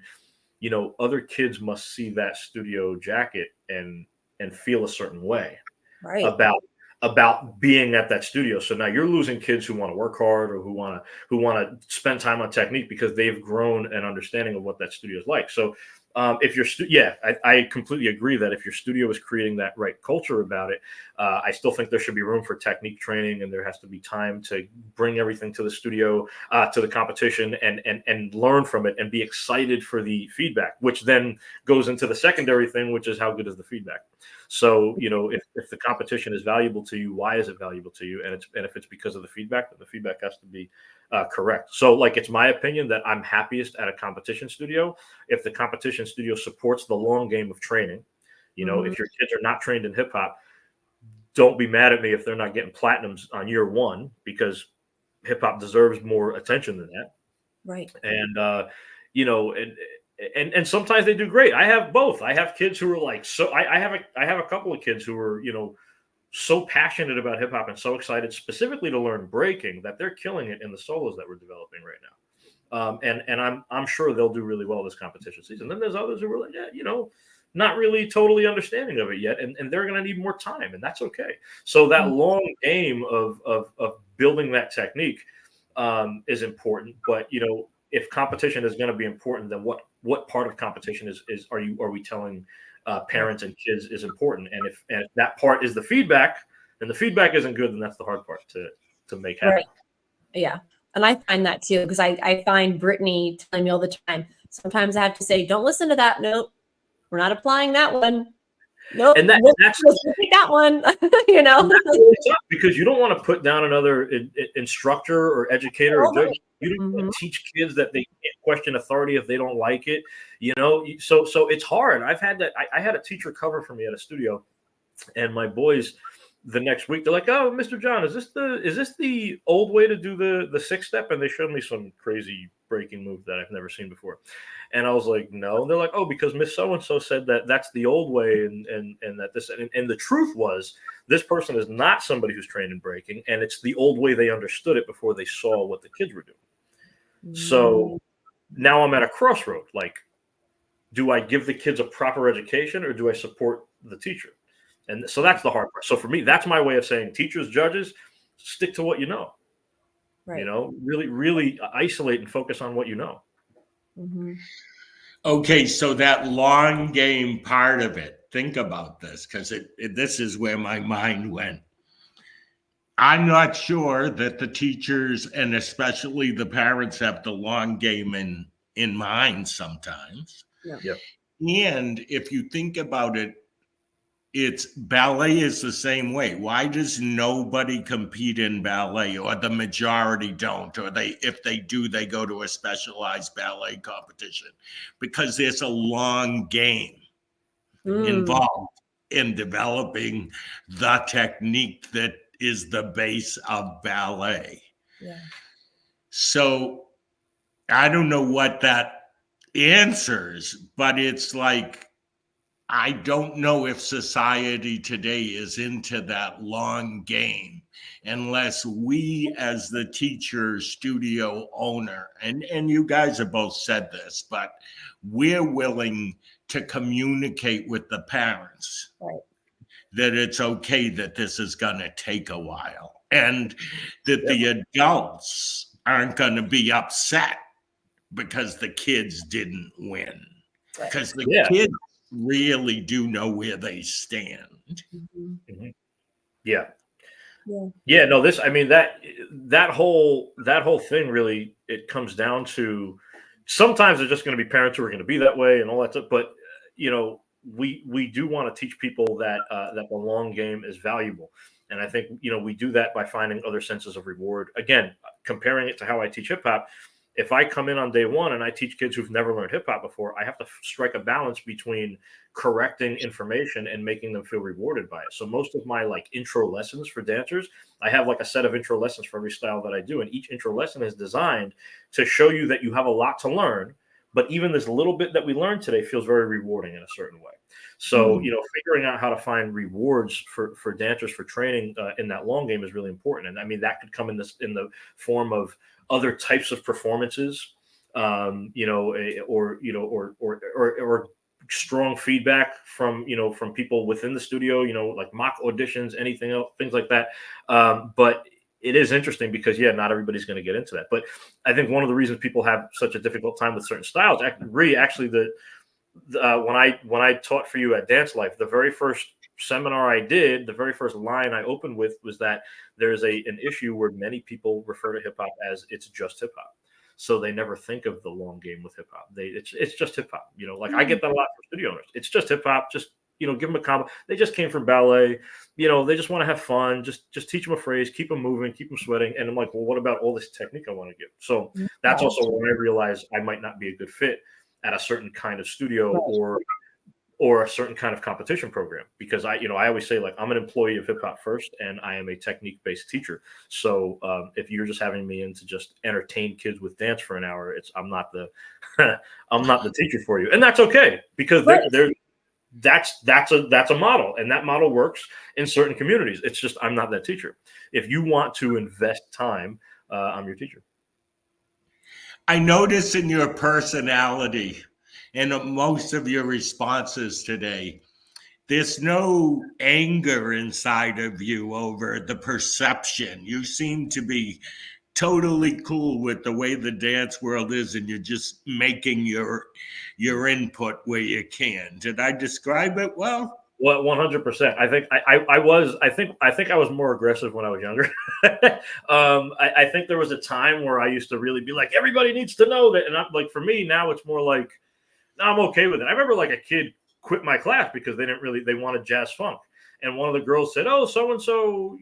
other kids must see that studio jacket and feel a certain way Right. about being at that studio. So now you're losing kids who want to work hard or who want to spend time on technique because they've grown an understanding of what that studio is like. So if your I completely agree that if your studio is creating that right culture about it, I still think there should be room for technique training, and there has to be time to bring everything to the studio, to the competition, and learn from it and be excited for the feedback, which then goes into the secondary thing, which is how good is the feedback. So, if the competition is valuable to you, why is it valuable to you? And if it's because of the feedback, then the feedback has to be correct. So, like, it's my opinion that I'm happiest at a competition studio if the competition studio supports the long game of training. If your kids are not trained in hip hop, don't be mad at me if they're not getting platinums on year one, because hip hop deserves more attention than that. Right. And and sometimes they do great. I have both. I have kids who are like, so I have a couple of kids who are, so passionate about hip hop and so excited specifically to learn breaking that they're killing it in the solos that we're developing right now. And I'm sure they'll do really well this competition season. Then there's others who are like, not really totally understanding of it yet. And they're going to need more time, and that's okay. So that long game of building that technique is important. But, if competition is going to be important, then what part of competition are we telling parents and kids is important? And if that part is the feedback, and the feedback isn't good, then that's the hard part to make happen. Right. Yeah. And I find that too, because I find Brittany telling me all the time, sometimes I have to say, don't listen to that. Nope. We're not applying that one. Nope. And that's that one, That's really tough, because you don't want to put down another instructor or educator or judge. You don't want to teach kids that they can't question authority if they don't like it. So it's hard. I've had that. I had a teacher cover for me at a studio, and my boys the next week, they're like, "Oh, Mr. John, is this the old way to do the 6-step?" And they showed me some crazy breaking move that I've never seen before. And I was like, no. And they're like, oh, because Miss So-and-so said that that's the old way. And that this, and the truth was, this person is not somebody who's trained in breaking. And it's the old way they understood it before they saw what the kids were doing. So now I'm at a crossroad. Like, do I give the kids a proper education, or do I support the teacher? And so that's the hard part. So for me, that's my way of saying, teachers, judges, stick to what you know. Right. Really, really isolate and focus on what you know. Mm-hmm. Okay, so that long game part of it, think about this, because this is where my mind went. I'm not sure that the teachers and especially the parents have the long game in mind sometimes. Yeah. And if you think about it, it's ballet is the same way. Why does nobody compete in ballet, or the majority don't, or if they do, they go to a specialized ballet competition? Because there's a long game involved in developing the technique that is the base of ballet. Yeah. So I don't know what that answers, but it's like, I don't know if society today is into that long game unless we, as the teacher, studio owner, and you guys have both said this, but we're willing to communicate with the parents Right. that it's okay that this is going to take a while, and that Yep. the adults aren't going to be upset because the kids didn't win. Right. Because the Yeah. kids really do know where they stand. Mhm. Yeah. Yeah. Yeah, no, this, I mean, that whole thing really, it comes down to, sometimes there's just going to be parents who are going to be that way and all that stuff. But, you know, we do want to teach people that that the long game is valuable. And I think, you know, we do that by finding other senses of reward. Again, comparing it to how I teach hip hop, if I come in on day one and I teach kids who've never learned hip hop before, I have to strike a balance between correcting information and making them feel rewarded by it. So most of my like intro lessons for dancers, I have like a set of intro lessons for every style that I do. And each intro lesson is designed to show you that you have a lot to learn, but even this little bit that we learned today feels very rewarding in a certain way. So, you know, figuring out how to find rewards for dancers for training in that long game is really important. And I mean, that could come in the form of other types of performances, you know, or strong feedback from, you know, from people within the studio, you know, like mock auditions, anything else, things like that. But it is interesting because, yeah, not everybody's going to get into that. But I think one of the reasons people have such a difficult time with certain styles, actually, when I taught for you at Dance Life, the very first seminar I did, the very first line I opened with was that there's an issue where many people refer to hip hop as it's just hip hop. So they never think of the long game with hip hop. It's just hip hop. You know, like I get that a lot from studio owners. It's just hip hop. Just, you know, give them a combo. They just came from ballet. You know, they just want to have fun. Just teach them a phrase, keep them moving, keep them sweating. And I'm like, well, what about all this technique I want to give? So that's also when I realized I might not be a good fit at a certain kind of studio or a certain kind of competition program, because I always say, like, I'm an employee of hip hop first, and I am a technique based teacher. So if you're just having me in to just entertain kids with dance for an hour, I'm not the I'm not the teacher for you, and that's okay, because that's a model, and that model works in certain communities. It's just I'm not that teacher. If you want to invest time, I'm your teacher. I notice in your personality and most of your responses today, there's no anger inside of you over the perception. You seem to be totally cool with the way the dance world is, and you're just making your input where you can. Did I describe it well? Well, 100%. I think I was. I think I was more aggressive when I was younger. I think there was a time where I used to really be like, everybody needs to know that. And I'm like, for me now, it's more like, I'm okay with it. I remember like a kid quit my class because they wanted jazz funk. And one of the girls said, "Oh, so-and-so,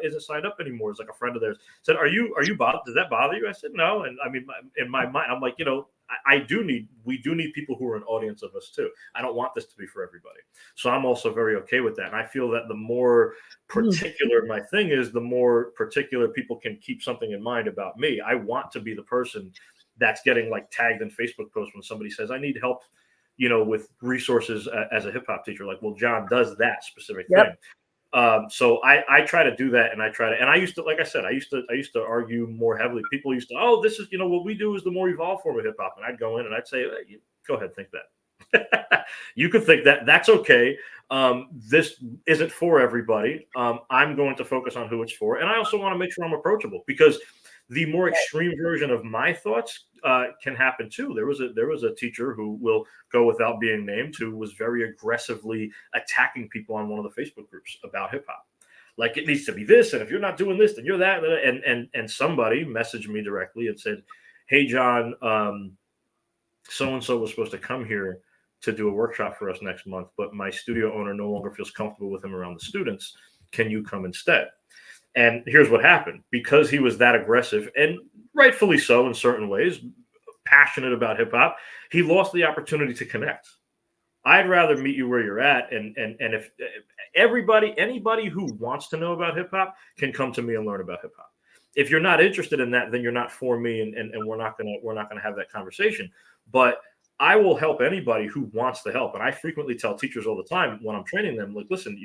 isn't signed up anymore." It's like a friend of theirs said, Are you bothered? Does that bother you? I said, no. And I mean, in my mind, I'm like, we do need people who are an audience of us too. I don't want this to be for everybody. So I'm also very okay with that. And I feel that the more particular my thing is, the more particular people can keep something in mind about me. I want to be the person that's getting like tagged in Facebook posts when somebody says, I need help, with resources as a hip hop teacher. Like, well, John does that specific thing. So I try to do that, and I used to, like I said, I used to argue more heavily. People used to, oh, this is, what we do is the more evolved form of hip hop. And I'd go in and I'd say, hey, go ahead, think that. You could think that. That's okay. This isn't for everybody. I'm going to focus on who it's for. And I also want to make sure I'm approachable, because the more extreme version of my thoughts can happen too. There was a teacher who will go without being named, who was very aggressively attacking people on one of the Facebook groups about hip hop. Like, it needs to be this, and if you're not doing this, then you're that. And somebody messaged me directly and said, "Hey, John, so and so was supposed to come here to do a workshop for us next month, but my studio owner no longer feels comfortable with him around the students. Can you come instead?" And here's what happened. Because he was that aggressive, and rightfully so in certain ways, passionate about hip hop, he lost the opportunity to connect. I'd rather meet you where you're at. And if anybody who wants to know about hip hop can come to me and learn about hip hop. if you're not interested in that, then you're not for me, and we're not gonna have that conversation. But I will help anybody who wants to help. And I frequently tell teachers all the time when I'm training them, like, listen,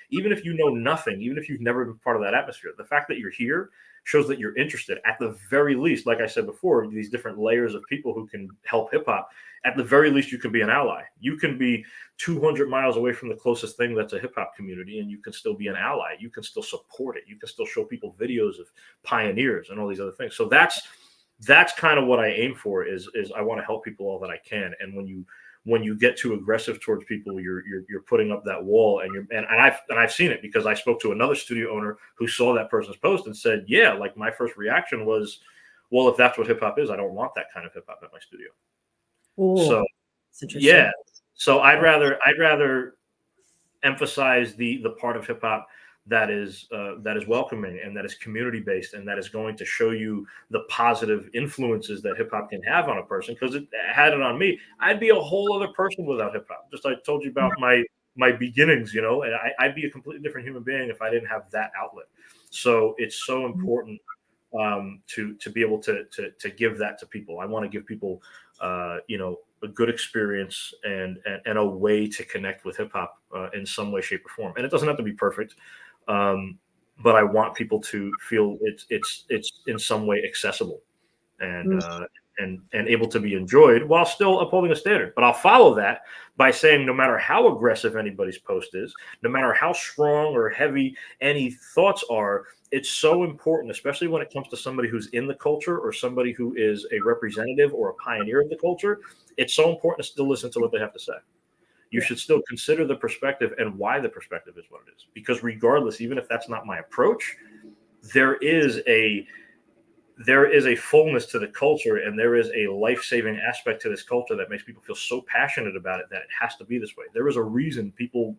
even if you know nothing, even if you've never been part of that atmosphere, the fact that you're here shows that you're interested. At the very least, like I said before, these different layers of people who can help hip hop, at the very least, you can be an ally. You can be 200 miles away from the closest thing that's a hip hop community, and you can still be an ally. You can still support it. You can still show people videos of pioneers and all these other things. So that's kind of what I aim for, is I want to help people all that I can. And when you get too aggressive towards people, you're putting up that wall, and I've seen it, because I spoke to another studio owner who saw that person's post and said, yeah, like, my first reaction was, well, if that's what hip hop is, I don't want that kind of hip hop at my studio. Ooh, So yeah, so I'd rather emphasize the part of hip hop that is welcoming, and that is community based, and that is going to show you the positive influences that hip hop can have on a person. Because it had it on me, I'd be a whole other person without hip hop. Just, I told you about my beginnings, and I'd be a completely different human being if I didn't have that outlet. So it's so important to be able to give that to people. I want to give people a good experience and a way to connect with hip hop in some way, shape, or form. And it doesn't have to be perfect, but I want people to feel it's in some way accessible and able to be enjoyed while still upholding a standard. But I'll follow that by saying, no matter how aggressive anybody's post is, no matter how strong or heavy any thoughts are, it's so important, especially when it comes to somebody who's in the culture or somebody who is a representative or a pioneer of the culture. It's so important to still listen to what they have to say. You should still consider the perspective and why the perspective is what it is. Because regardless, even if that's not my approach, there is a fullness to the culture, and there is a life-saving aspect to this culture that makes people feel so passionate about it that it has to be this way. There is a reason people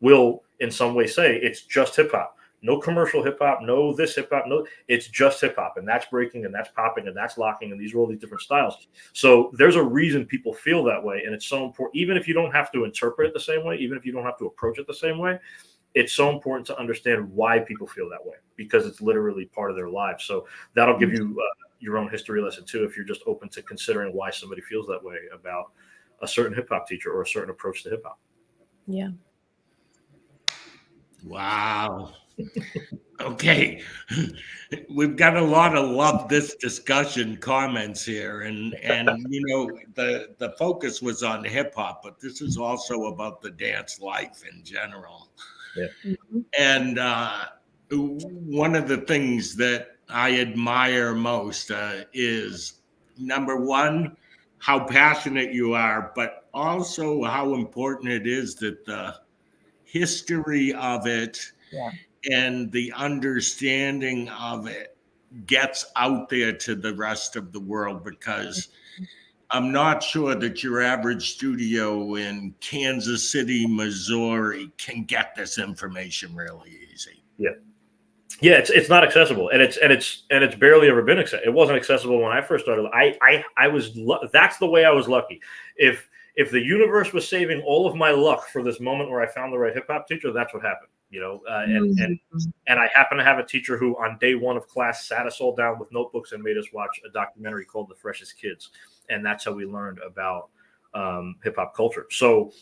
will in some way say it's just hip hop. No commercial hip hop, no this hip hop, no, it's just hip hop, and that's breaking, and that's popping, and that's locking, and these are all these different styles. So there's a reason people feel that way, and it's so important. Even if you don't have to interpret it the same way, even if you don't have to approach it the same way, it's so important to understand why people feel that way, because it's literally part of their lives. So that'll give you your own history lesson too, if you're just open to considering why somebody feels that way about a certain hip hop teacher or a certain approach to hip hop. Yeah. Wow. Okay. We've got a lot of love this discussion comments here, and the focus was on hip hop, but this is also about the dance life in general. Yeah. And one of the things that I admire most is, number one, how passionate you are, but also how important it is that the history of it and the understanding of it gets out there to the rest of the world, because I'm not sure that your average studio in Kansas City, Missouri can get this information really easy. Yeah, it's not accessible, and it's barely ever been accessible. It wasn't accessible when I first started. I was that's the way I was lucky. If the universe was saving all of my luck for this moment where I found the right hip hop teacher, that's what happened. And I happen to have a teacher who on day one of class sat us all down with notebooks and made us watch a documentary called The Freshest Kids. And that's how we learned about hip hop culture. So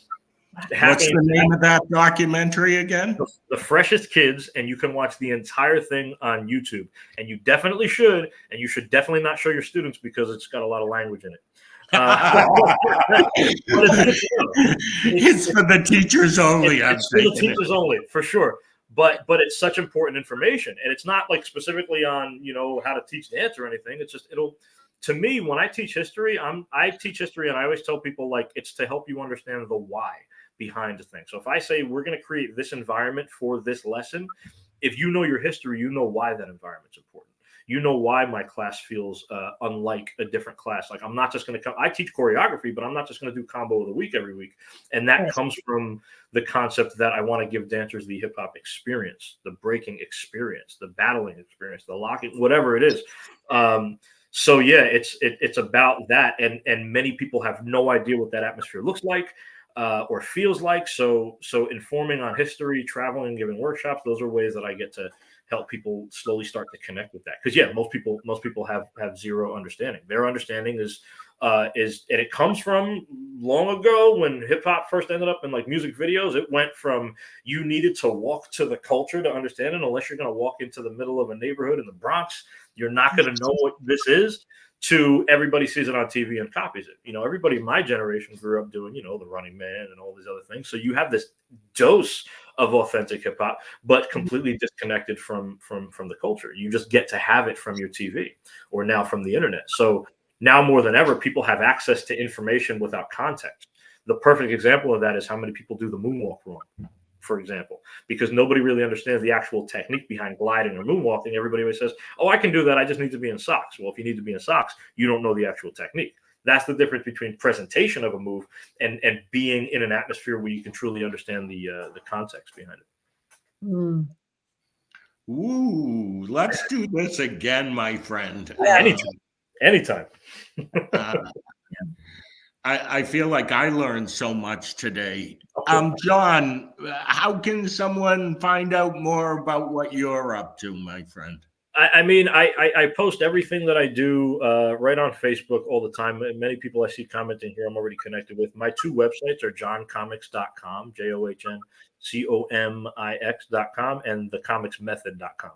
what's the name of that documentary again? The Freshest Kids, and you can watch the entire thing on YouTube. And you definitely should, and you should definitely not show your students because it's got a lot of language in it. It's for the teachers only. It's for the teachers only, for sure. But it's such important information, and it's not like specifically on how to teach dance or anything. It's just to me, when I teach history, I teach history, and I always tell people, like, it's to help you understand the why behind the thing. So if I say we're going to create this environment for this lesson, if you know your history, you know why that environment's important. You know why my class feels unlike a different class. Like, I'm not just going to come. I teach choreography, but I'm not just going to do combo of the week every week. And that comes from the concept that I want to give dancers the hip hop experience, the breaking experience, the battling experience, the locking, whatever it is. So yeah, it's about that. And many people have no idea what that atmosphere looks like or feels like. So informing on history, traveling, giving workshops, those are ways that I get to help people slowly start to connect with that. Because yeah, most people have zero understanding. Their understanding is and it comes from long ago when hip hop first ended up in like music videos. It went from you needed to walk to the culture to understand it. Unless you're going to walk into the middle of a neighborhood in the Bronx, you're not going to know what this is. To everybody sees it on TV and copies it. You know, everybody in my generation grew up doing, you know, the Running Man and all these other things. So you have this dose of authentic hip hop, but completely disconnected from the culture. You just get to have it from your TV or now from the internet. So now more than ever, people have access to information without context. The perfect example of that is how many people do the moonwalk wrong, for example, because nobody really understands the actual technique behind gliding or moonwalking. Everybody always says, oh, I can do that. I just need to be in socks. Well, if you need to be in socks, you don't know the actual technique. That's the difference between presentation of a move and being in an atmosphere where you can truly understand the context behind it. Mm. Ooh, let's do this again, my friend. Anytime. I feel like I learned so much today. John, how can someone find out more about what you're up to, my friend? I mean, I post everything that I do right on Facebook all the time. And many people I see commenting here, I'm already connected with. My two websites are johncomix.com, JohnComix.com, and thecomixmethod.com.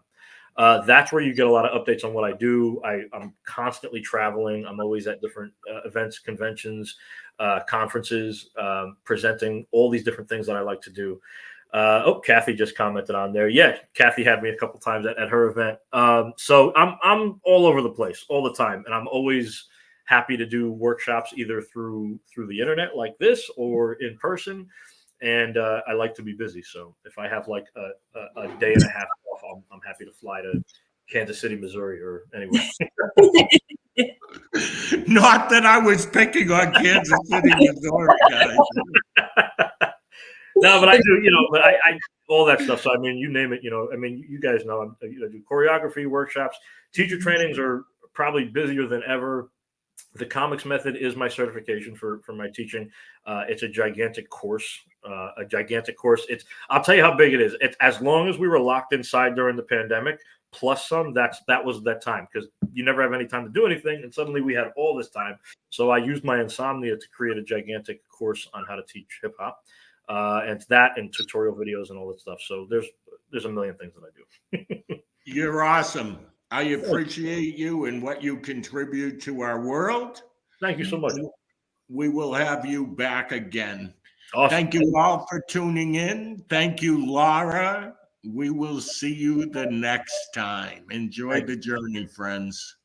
That's where you get a lot of updates on what I do. I'm constantly traveling. I'm always at different events, conventions, conferences, presenting all these different things that I like to do. Kathy just commented on there. Yeah, Kathy had me a couple times at her event. So I'm all over the place all the time, and I'm always happy to do workshops either through the internet like this or in person. And I like to be busy. So if I have like a day and a half off, I'm happy to fly to Kansas City, Missouri, or anywhere. Not that I was picking on Kansas City, Missouri, guys. No, but I do, you know, but I all that stuff. So I mean, you name it, you know. I mean, you guys know I do choreography workshops. Teacher trainings are probably busier than ever. The Comix Method is my certification for my teaching. It's a gigantic course. I'll tell you how big it is. It's as long as we were locked inside during the pandemic, plus some. That was that time, because you never have any time to do anything, and suddenly we had all this time. So I used my insomnia to create a gigantic course on how to teach hip hop. And that and tutorial videos and all that stuff. So there's a million things that I do. You're awesome. I appreciate you and what you contribute to our world. Thank you so much. We will have you back again. Awesome. Thank you all for tuning in. Thank you, Laura. We will see you the next time. Enjoy the journey, friends.